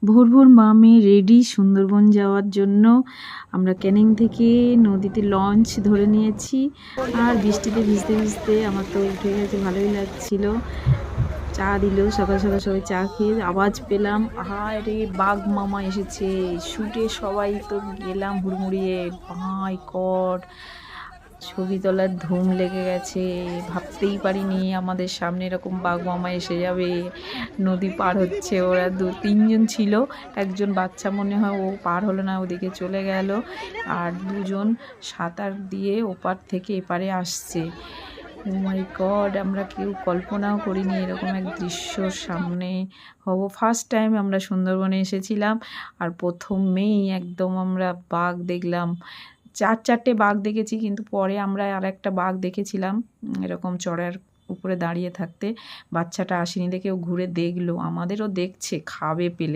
ভোর ভোর মা মেয়ে রেডি সুন্দরবন যাওয়ার জন্য। আমরা ক্যানিং থেকে নদীতে লঞ্চ ধরে নিয়েছি আর বৃষ্টিতে ভিজতে ভিজতে আমার তো উঠে গেছে, ভালোই লাগছিল। চা দিল, সকাল সকাল সবাই চা খেয়ে আওয়াজ পেলাম, আরে বাঘ মামা এসেছে। শুটে সবাই তো গেলাম হুড়মুড়িয়ে, মাই গড, ছবি তোলার ধুম লেগে গেছে। ভাবতেই পারিনি আমাদের সামনে এরকম বাঘ মামা এসে যাবে। নদী পার হচ্ছে, ওরা 2-3 জন ছিল, একজন বাচ্চা মনে হয়, ও পার হলো না, ওদিকে চলে গেল, আর 2জন সাঁতার দিয়ে ওপার থেকে এপারে আসছে। ও মাই গড, আমরা কেউ কল্পনাও করিনি এরকম এক দৃশ্যর সামনে হব। ফার্স্ট টাইম আমরা সুন্দরবনে এসেছিলাম, আর প্রথমেই একদম আমরা বাঘ দেখলাম। 4-4টে বাঘ দেখেছি, কিন্তু পরে আমরা আর একটা বাঘ দেখেছিলাম এরকম চড়ার উপরে দাঁড়িয়ে থাকতে। বাচ্চাটা আসেনি দেখে ও ঘুরে দেখলো, আমাদেরও দেখছে, খাবে পেলে।